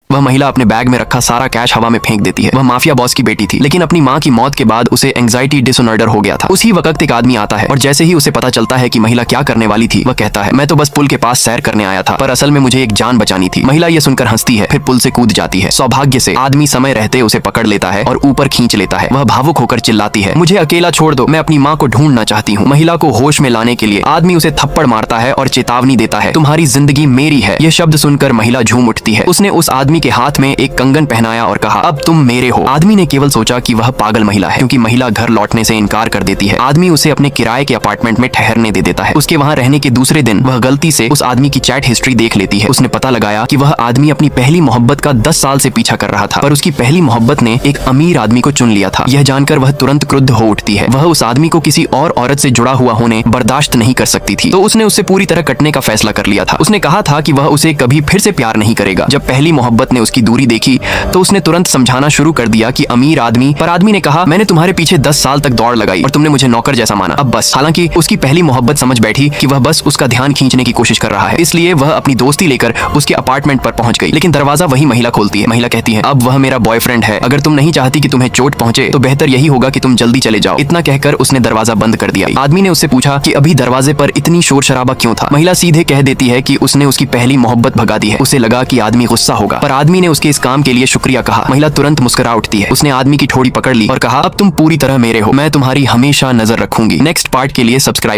वह महिला अपने बैग में रखा सारा कैश हवा में फेंक देती है। वह माफिया बॉस की बेटी थी, लेकिन अपनी माँ की मौत के बाद उसे एंजाइटी डिसऑर्डर हो गया था। उसी वक्त एक आदमी आता है और जैसे ही उसे पता चलता है कि महिला क्या करने वाली थी, वह कहता है, मैं तो बस पुल के पास सैर करने आया था, पर असल में मुझे एक जान बचानी थी। महिला ये सुनकर हंसती है, फिर पुल से कूद जाती है। सौभाग्य से आदमी समय रहते उसे पकड़ लेता है और ऊपर खींच लेता है। वह भावुक होकर चिल्लाती है, मुझे अकेला छोड़ दो, मैं अपनी माँ को ढूंढना चाहती हूँ। महिला को होश में लाने के लिए आदमी उसे थप्पड़ मारता है और चेतावनी देता है, तुम्हारी जिंदगी मेरी है। यह शब्द सुनकर महिला झूम उठती है। उसने उस आदमी के हाथ में एक कंगन पहनाया और कहा, अब तुम मेरे हो। आदमी ने केवल सोचा कि वह पागल महिला है, क्योंकि महिला घर लौटने से इनकार कर देती है। आदमी उसे अपने किराए के अपार्टमेंट में ठहरने दे देता है। उसके वहाँ रहने के दूसरे दिन वह गलती से उस आदमी की चैट हिस्ट्री देख लेती है। उसने पता लगाया कि वह आदमी अपनी पहली मोहब्बत का 10 साल से पीछा कर रहा था, पर उसकी पहली मोहब्बत ने एक अमीर आदमी को चुन लिया था। यह जानकर वह तुरंत क्रुद्ध हो उठती है। वह उस आदमी को किसी और औरत से जुड़ा हुआ होने बर्दाश्त नहीं कर सकती थी, तो उसने उससे पूरी तरह कटने का फैसला कर लिया था। उसने कहा था कि वह उसे कभी फिर से प्यार नहीं करेगा। जब पहली मोहब्बत ने उसकी दूरी देखी तो उसने तुरंत समझाना शुरू कर दिया कि अमीर आदमी, पर आदमी ने कहा, मैंने तुम्हारे पीछे 10 साल तक दौड़ लगाई और तुमने मुझे नौकर जैसा माना, अब बस। हालांकि उसकी पहली मोहब्बत समझ बैठी कि वह बस उसका ध्यान खींचने की कोशिश कर रहा है, इसलिए वह अपनी दोस्ती लेकर उसके अपार्टमेंट पर पहुंच गई। लेकिन दरवाजा वही महिला खोलती है। महिला कहती है, अब वह मेरा बॉयफ्रेंड है, अगर तुम नहीं चाहती कि तुम्हें चोट पहुंचे तो बेहतर यही होगा कि तुम जल्दी चले जाओ। इतना कहकर उसने दरवाजा बंद कर दिया। आदमी ने उससे पूछा कि अभी दरवाजे पर इतनी शोर शराबा क्यों था। महिला सीधे कह देती है कि उसने उसकी पहली मोहब्बत भगा दी है। उसे लगा कि आदमी गुस्सा होगा, पर आदमी ने उसके इस काम के लिए शुक्रिया कहा। महिला तुरंत मुस्कुरा उठती है। उसने आदमी की ठोड़ी पकड़ ली और कहा, अब तुम पूरी तरह मेरे हो, मैं तुम्हारी हमेशा नजर रखूंगी। नेक्स्ट पार्ट के लिए सब्सक्राइब